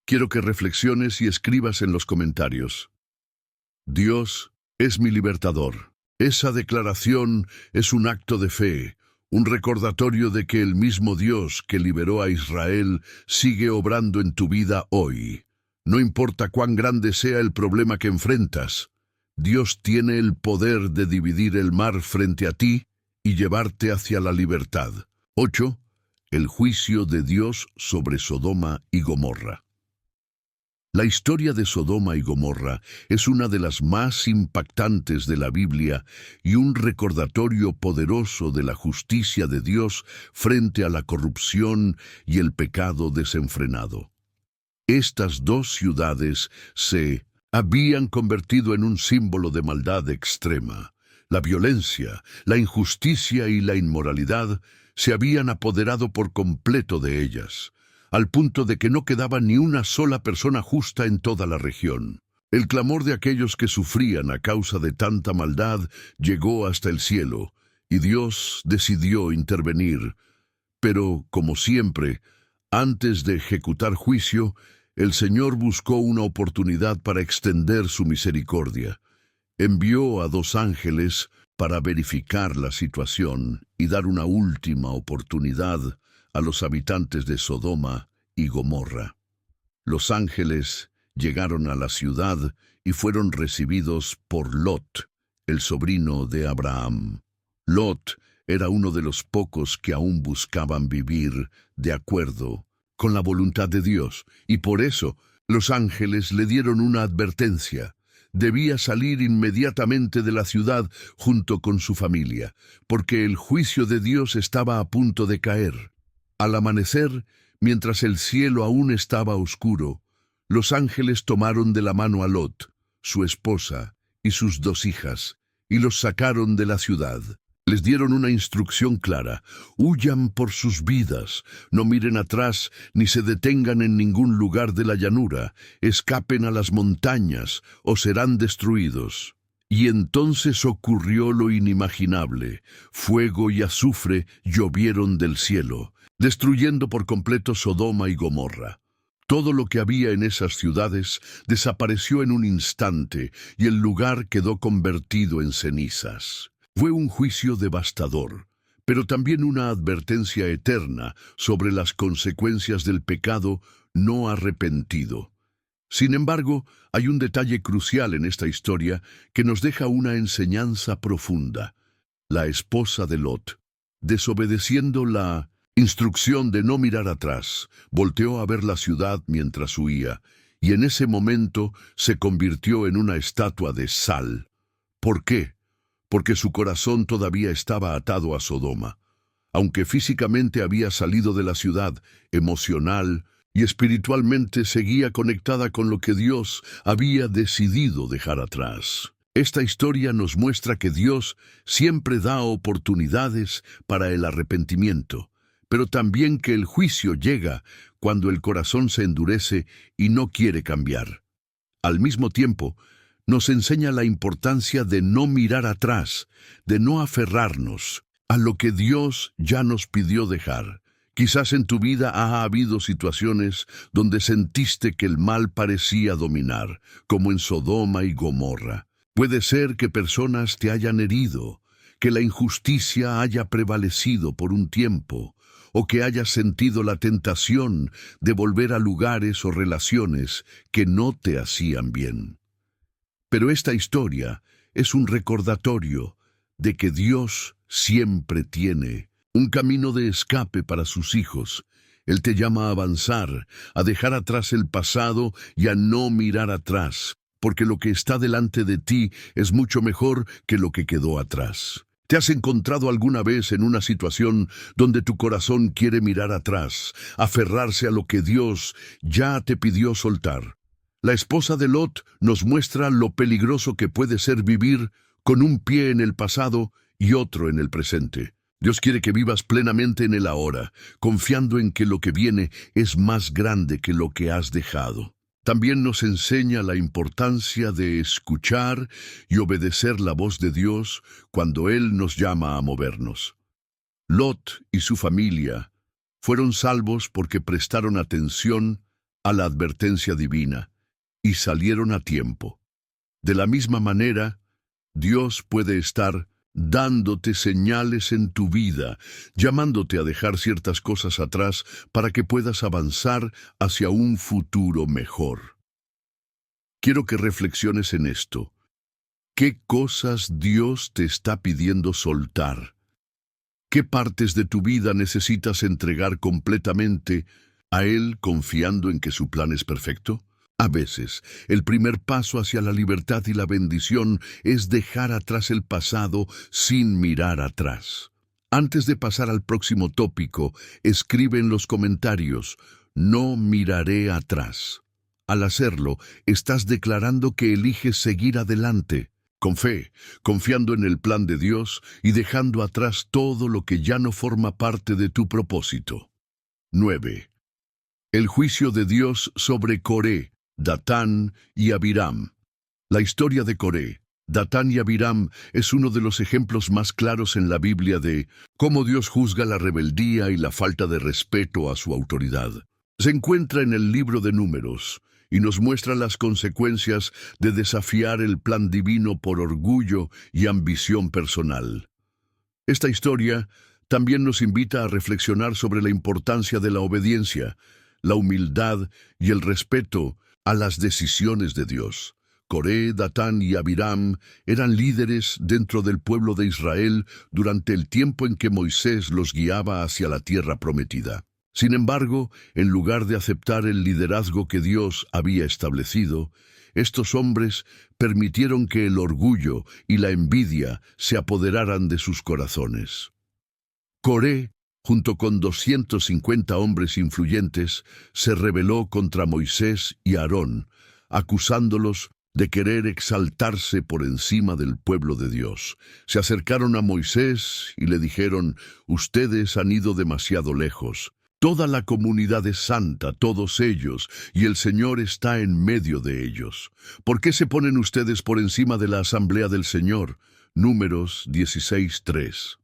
A: quiero que reflexiones y escribas en los comentarios: Dios es mi libertador. Esa declaración es un acto de fe, un recordatorio de que el mismo Dios que liberó a Israel sigue obrando en tu vida hoy. No importa cuán grande sea el problema que enfrentas, Dios tiene el poder de dividir el mar frente a ti y llevarte hacia la libertad. 8. El juicio de Dios sobre Sodoma y Gomorra. La historia de Sodoma y Gomorra es una de las más impactantes de la Biblia y un recordatorio poderoso de la justicia de Dios frente a la corrupción y el pecado desenfrenado. Estas dos ciudades se habían convertido en un símbolo de maldad extrema. La violencia, la injusticia y la inmoralidad se habían apoderado por completo de ellas, al punto de que no quedaba ni una sola persona justa en toda la región. El clamor de aquellos que sufrían a causa de tanta maldad llegó hasta el cielo, y Dios decidió intervenir. Pero, como siempre, antes de ejecutar juicio, el Señor buscó una oportunidad para extender su misericordia. Envió a 2 ángeles para verificar la situación y dar una última oportunidad a los habitantes de Sodoma y Gomorra. Los ángeles llegaron a la ciudad y fueron recibidos por Lot, el sobrino de Abraham. Lot era uno de los pocos que aún buscaban vivir de acuerdo con la voluntad de Dios, y por eso los ángeles le dieron una advertencia. Debía salir inmediatamente de la ciudad junto con su familia, porque el juicio de Dios estaba a punto de caer. Al amanecer, mientras el cielo aún estaba oscuro, los ángeles tomaron de la mano a Lot, su esposa y sus 2 hijas, y los sacaron de la ciudad. Les dieron una instrucción clara: huyan por sus vidas, no miren atrás ni se detengan en ningún lugar de la llanura, escapen a las montañas o serán destruidos. Y entonces ocurrió lo inimaginable: fuego y azufre llovieron del cielo, destruyendo por completo Sodoma y Gomorra. Todo lo que había en esas ciudades desapareció en un instante y el lugar quedó convertido en cenizas. Fue un juicio devastador, pero también una advertencia eterna sobre las consecuencias del pecado no arrepentido. Sin embargo, hay un detalle crucial en esta historia que nos deja una enseñanza profunda. La esposa de Lot. Desobedeciendo la instrucción de no mirar atrás, volteó a ver la ciudad mientras huía, y en ese momento se convirtió en una estatua de sal. ¿Por qué? Porque su corazón todavía estaba atado a Sodoma. Aunque físicamente había salido de la ciudad, emocional y espiritualmente seguía conectada con lo que Dios había decidido dejar atrás. Esta historia nos muestra que Dios siempre da oportunidades para el arrepentimiento, pero también que el juicio llega cuando el corazón se endurece y no quiere cambiar. Al mismo tiempo, nos enseña la importancia de no mirar atrás, de no aferrarnos a lo que Dios ya nos pidió dejar. Quizás en tu vida ha habido situaciones donde sentiste que el mal parecía dominar, como en Sodoma y Gomorra. Puede ser que personas te hayan herido, que la injusticia haya prevalecido por un tiempo, o que hayas sentido la tentación de volver a lugares o relaciones que no te hacían bien. Pero esta historia es un recordatorio de que Dios siempre tiene un camino de escape para sus hijos. Él te llama a avanzar, a dejar atrás el pasado y a no mirar atrás, porque lo que está delante de ti es mucho mejor que lo que quedó atrás. ¿Te has encontrado alguna vez en una situación donde tu corazón quiere mirar atrás, aferrarse a lo que Dios ya te pidió soltar? La esposa de Lot nos muestra lo peligroso que puede ser vivir con un pie en el pasado y otro en el presente. Dios quiere que vivas plenamente en el ahora, confiando en que lo que viene es más grande que lo que has dejado. También nos enseña la importancia de escuchar y obedecer la voz de Dios cuando Él nos llama a movernos. Lot y su familia fueron salvos porque prestaron atención a la advertencia divina y salieron a tiempo. De la misma manera, Dios puede estar dándote señales en tu vida, llamándote a dejar ciertas cosas atrás para que puedas avanzar hacia un futuro mejor. Quiero que reflexiones en esto. ¿Qué cosas Dios te está pidiendo soltar? ¿Qué partes de tu vida necesitas entregar completamente a Él confiando en que su plan es perfecto? A veces, el primer paso hacia la libertad y la bendición es dejar atrás el pasado sin mirar atrás. Antes de pasar al próximo tópico, escribe en los comentarios, no miraré atrás. Al hacerlo, estás declarando que eliges seguir adelante, con fe, confiando en el plan de Dios y dejando atrás todo lo que ya no forma parte de tu propósito. 9. El juicio de Dios sobre Coré, Datán y Abiram. La historia de Coré, Datán y Abiram es uno de los ejemplos más claros en la Biblia de cómo Dios juzga la rebeldía y la falta de respeto a su autoridad. Se encuentra en el libro de Números y nos muestra las consecuencias de desafiar el plan divino por orgullo y ambición personal. Esta historia también nos invita a reflexionar sobre la importancia de la obediencia, la humildad y el respeto a las decisiones de Dios. Coré, Datán y Abiram eran líderes dentro del pueblo de Israel durante el tiempo en que Moisés los guiaba hacia la tierra prometida. Sin embargo, en lugar de aceptar el liderazgo que Dios había establecido, estos hombres permitieron que el orgullo y la envidia se apoderaran de sus corazones. Coré, junto con 250 hombres influyentes, se rebeló contra Moisés y Aarón, acusándolos de querer exaltarse por encima del pueblo de Dios. Se acercaron a Moisés y le dijeron, «Ustedes han ido demasiado lejos. Toda la comunidad es santa, todos ellos, y el Señor está en medio de ellos. ¿Por qué se ponen ustedes por encima de la asamblea del Señor?» Números 16:3.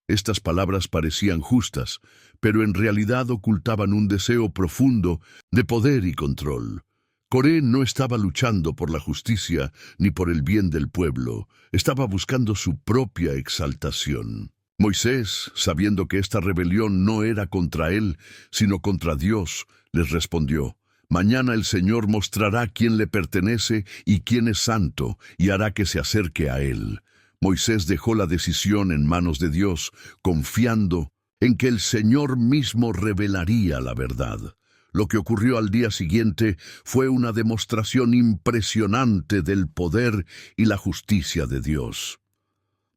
A: Estas palabras parecían justas, pero en realidad ocultaban un deseo profundo de poder y control. Coré no estaba luchando por la justicia ni por el bien del pueblo, estaba buscando su propia exaltación. Moisés, sabiendo que esta rebelión no era contra él, sino contra Dios, les respondió, «Mañana el Señor mostrará quién le pertenece y quién es santo, y hará que se acerque a él». Moisés dejó la decisión en manos de Dios, confiando en que el Señor mismo revelaría la verdad. Lo que ocurrió al día siguiente fue una demostración impresionante del poder y la justicia de Dios.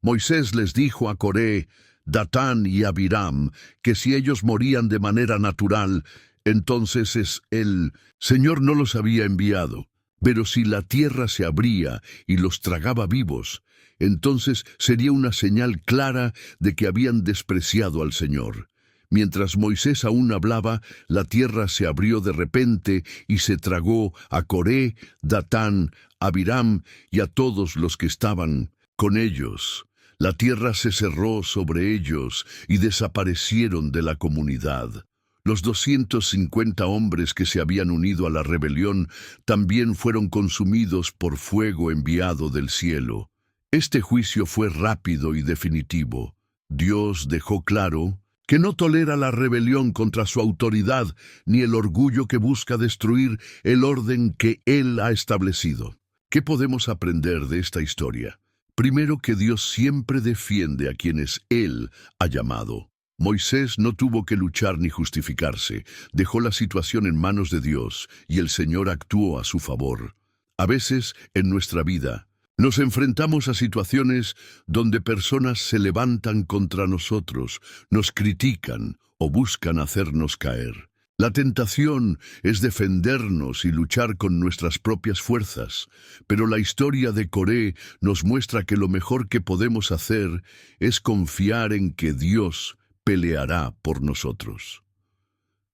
A: Moisés les dijo a Coré, Datán y Abiram que si ellos morían de manera natural, entonces el Señor no los había enviado. Pero si la tierra se abría y los tragaba vivos, entonces sería una señal clara de que habían despreciado al Señor. Mientras Moisés aún hablaba, la tierra se abrió de repente y se tragó a Coré, Datán, Abiram y a todos los que estaban con ellos. La tierra se cerró sobre ellos y desaparecieron de la comunidad. Los 250 hombres que se habían unido a la rebelión también fueron consumidos por fuego enviado del cielo. Este juicio fue rápido y definitivo. Dios dejó claro que no tolera la rebelión contra su autoridad ni el orgullo que busca destruir el orden que Él ha establecido. ¿Qué podemos aprender de esta historia? Primero, que Dios siempre defiende a quienes Él ha llamado. Moisés no tuvo que luchar ni justificarse, dejó la situación en manos de Dios y el Señor actuó a su favor. A veces, en nuestra vida, nos enfrentamos a situaciones donde personas se levantan contra nosotros, nos critican o buscan hacernos caer. La tentación es defendernos y luchar con nuestras propias fuerzas, pero la historia de Coré nos muestra que lo mejor que podemos hacer es confiar en que Dios peleará por nosotros.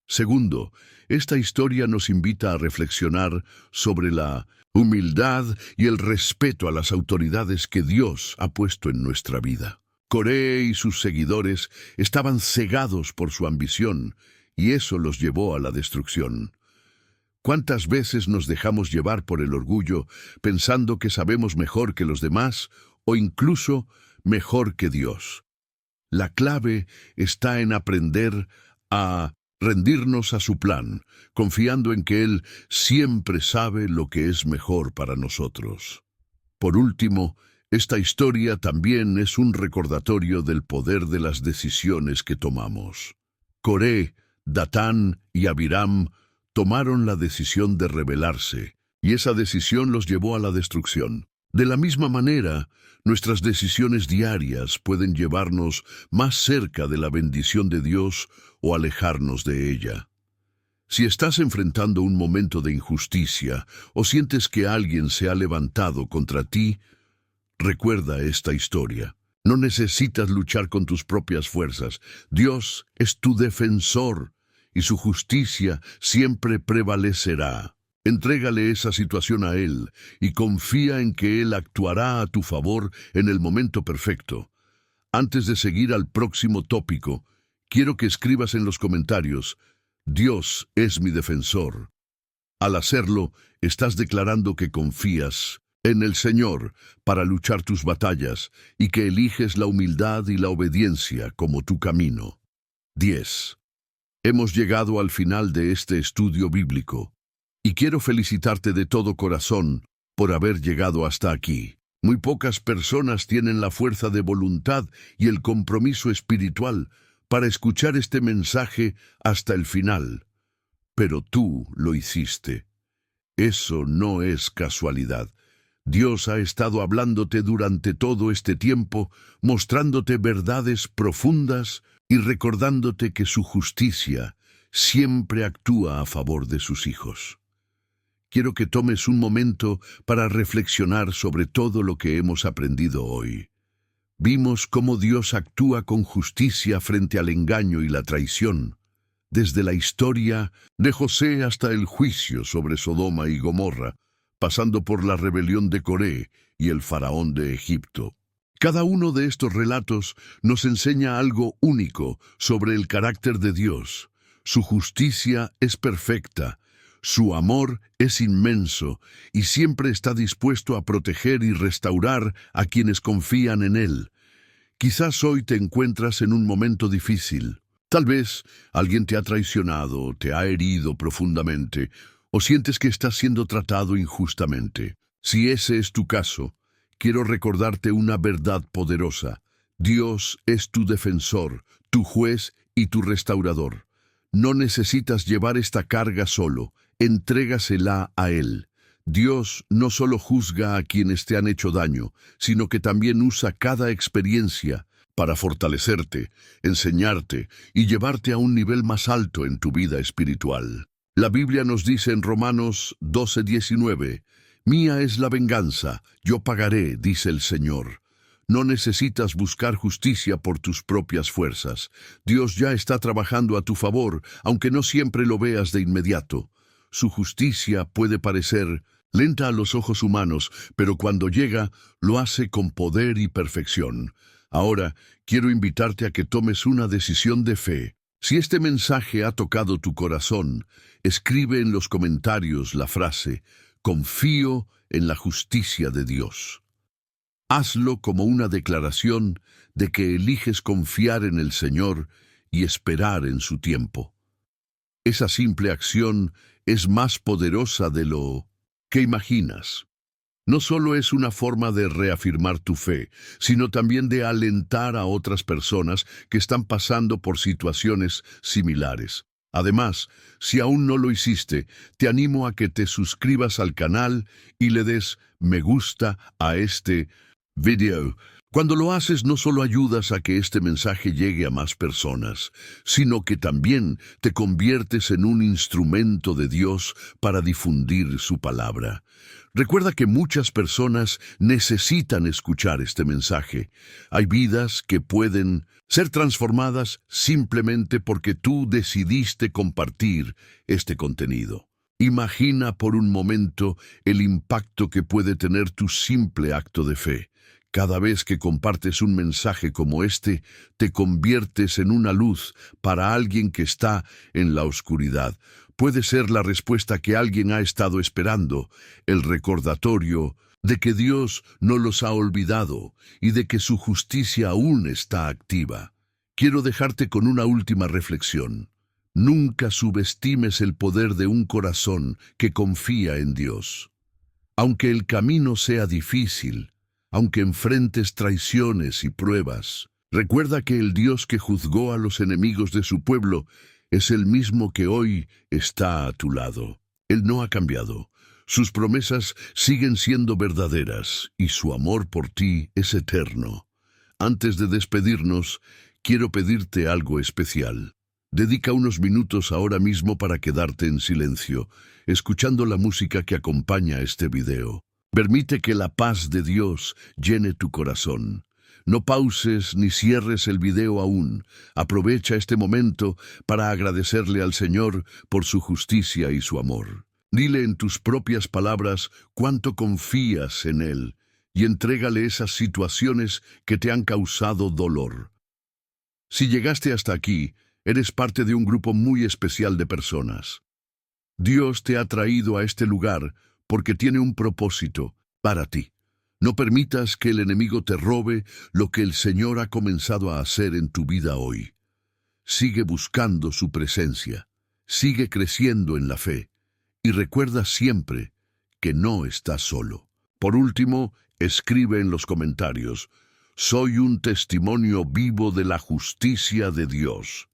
A: Segundo, esta historia nos invita a reflexionar sobre la humildad y el respeto a las autoridades que Dios ha puesto en nuestra vida. Coré y sus seguidores estaban cegados por su ambición, y eso los llevó a la destrucción. ¿Cuántas veces nos dejamos llevar por el orgullo, pensando que sabemos mejor que los demás, o incluso mejor que Dios? La clave está en aprender a rendirnos a su plan, confiando en que Él siempre sabe lo que es mejor para nosotros. Por último, esta historia también es un recordatorio del poder de las decisiones que tomamos. Coré, Datán y Abiram tomaron la decisión de rebelarse, y esa decisión los llevó a la destrucción. De la misma manera, nuestras decisiones diarias pueden llevarnos más cerca de la bendición de Dios o alejarnos de ella. Si estás enfrentando un momento de injusticia o sientes que alguien se ha levantado contra ti, recuerda esta historia. No necesitas luchar con tus propias fuerzas. Dios es tu defensor y su justicia siempre prevalecerá. Entrégale esa situación a Él y confía en que Él actuará a tu favor en el momento perfecto. Antes de seguir al próximo tópico, quiero que escribas en los comentarios: Dios es mi defensor. Al hacerlo, estás declarando que confías en el Señor para luchar tus batallas y que eliges la humildad y la obediencia como tu camino. 10. Hemos llegado al final de este estudio bíblico y quiero felicitarte de todo corazón por haber llegado hasta aquí. Muy pocas personas tienen la fuerza de voluntad y el compromiso espiritual para escuchar este mensaje hasta el final, pero tú lo hiciste. Eso no es casualidad. Dios ha estado hablándote durante todo este tiempo, mostrándote verdades profundas y recordándote que su justicia siempre actúa a favor de sus hijos. Quiero que tomes un momento para reflexionar sobre todo lo que hemos aprendido hoy. Vimos cómo Dios actúa con justicia frente al engaño y la traición, desde la historia de José hasta el juicio sobre Sodoma y Gomorra, pasando por la rebelión de Coré y el faraón de Egipto. Cada uno de estos relatos nos enseña algo único sobre el carácter de Dios. Su justicia es perfecta, su amor es inmenso y siempre está dispuesto a proteger y restaurar a quienes confían en Él. Quizás hoy te encuentras en un momento difícil. Tal vez alguien te ha traicionado, te ha herido profundamente, o sientes que estás siendo tratado injustamente. Si ese es tu caso, quiero recordarte una verdad poderosa. Dios es tu defensor, tu juez y tu restaurador. No necesitas llevar esta carga solo, entrégasela a Él. Dios no solo juzga a quienes te han hecho daño, sino que también usa cada experiencia para fortalecerte, enseñarte y llevarte a un nivel más alto en tu vida espiritual. La Biblia nos dice en Romanos 12:19, «Mía es la venganza, yo pagaré», dice el Señor. No necesitas buscar justicia por tus propias fuerzas. Dios ya está trabajando a tu favor, aunque no siempre lo veas de inmediato. Su justicia puede parecer lenta a los ojos humanos, pero cuando llega, lo hace con poder y perfección. Ahora, quiero invitarte a que tomes una decisión de fe. Si este mensaje ha tocado tu corazón, escribe en los comentarios la frase, «Confío en la justicia de Dios». Hazlo como una declaración de que eliges confiar en el Señor y esperar en su tiempo. Esa simple acción es más poderosa de lo que imaginas. No solo es una forma de reafirmar tu fe, sino también de alentar a otras personas que están pasando por situaciones similares. Además, si aún no lo hiciste, te animo a que te suscribas al canal y le des me gusta a este video. Cuando lo haces, no solo ayudas a que este mensaje llegue a más personas, sino que también te conviertes en un instrumento de Dios para difundir su palabra. Recuerda que muchas personas necesitan escuchar este mensaje. Hay vidas que pueden ser transformadas simplemente porque tú decidiste compartir este contenido. Imagina por un momento el impacto que puede tener tu simple acto de fe. Cada vez que compartes un mensaje como este, te conviertes en una luz para alguien que está en la oscuridad. Puede ser la respuesta que alguien ha estado esperando, el recordatorio de que Dios no los ha olvidado y de que su justicia aún está activa. Quiero dejarte con una última reflexión. Nunca subestimes el poder de un corazón que confía en Dios. Aunque el camino sea difícil, aunque enfrentes traiciones y pruebas, recuerda que el Dios que juzgó a los enemigos de su pueblo es el mismo que hoy está a tu lado. Él no ha cambiado. Sus promesas siguen siendo verdaderas y su amor por ti es eterno. Antes de despedirnos, quiero pedirte algo especial. Dedica unos minutos ahora mismo para quedarte en silencio, escuchando la música que acompaña este video. Permite que la paz de Dios llene tu corazón. No pauses ni cierres el video aún. Aprovecha este momento para agradecerle al Señor por su justicia y su amor. Dile en tus propias palabras cuánto confías en Él y entrégale esas situaciones que te han causado dolor. Si llegaste hasta aquí, eres parte de un grupo muy especial de personas. Dios te ha traído a este lugar porque tiene un propósito para ti. No permitas que el enemigo te robe lo que el Señor ha comenzado a hacer en tu vida hoy. Sigue buscando su presencia, sigue creciendo en la fe y recuerda siempre que no estás solo. Por último, escribe en los comentarios, «Soy un testimonio vivo de la justicia de Dios».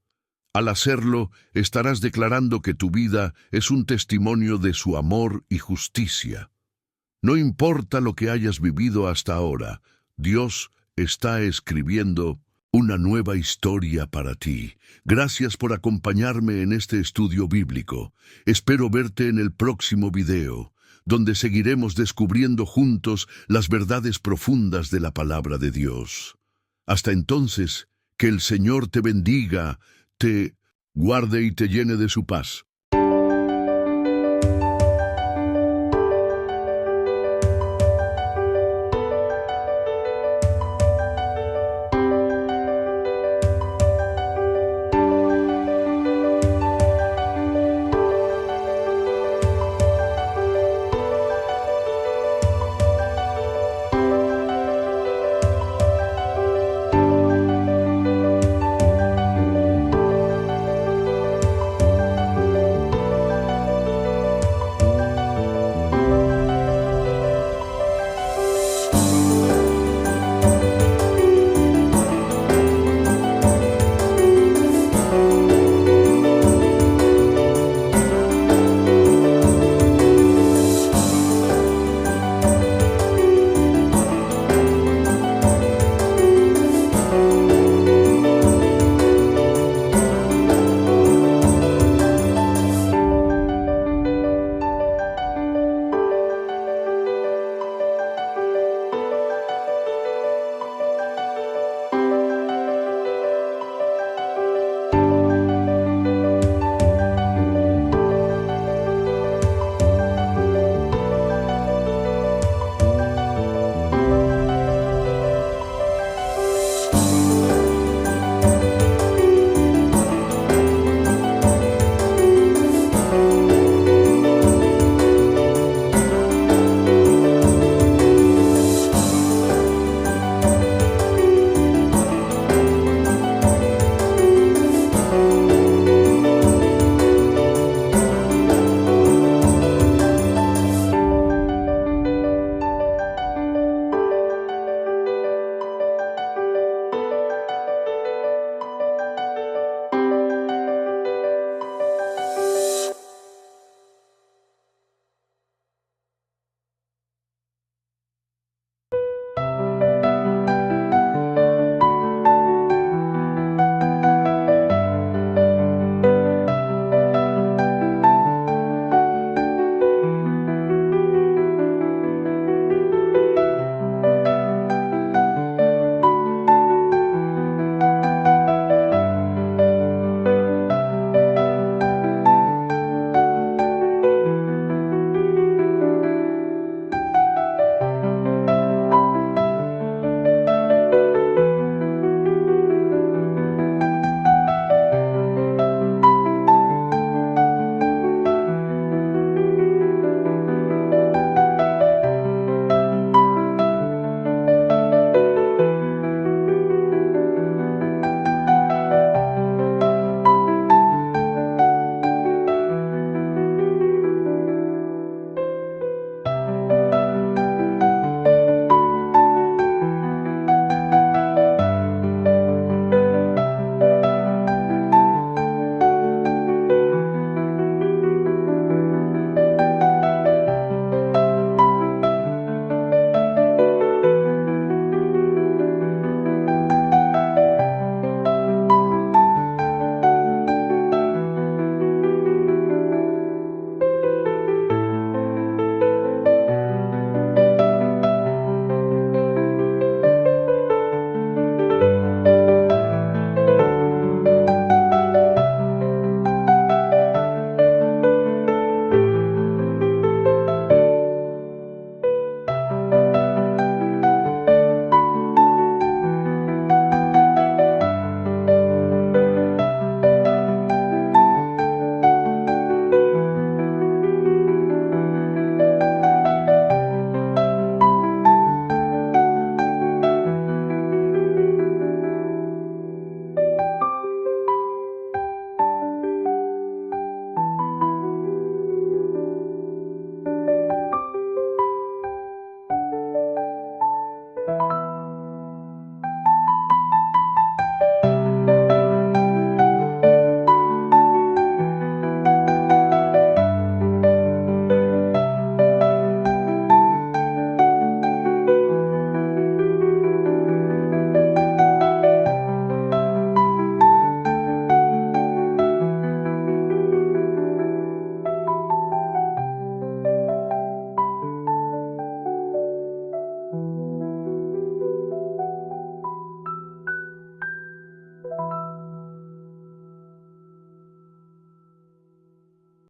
A: Al hacerlo, estarás declarando que tu vida es un testimonio de su amor y justicia. No importa lo que hayas vivido hasta ahora, Dios está escribiendo una nueva historia para ti. Gracias por acompañarme en este estudio bíblico. Espero verte en el próximo video, donde seguiremos descubriendo juntos las verdades profundas de la palabra de Dios. Hasta entonces, que el Señor te bendiga, te guarde y te llene de su paz.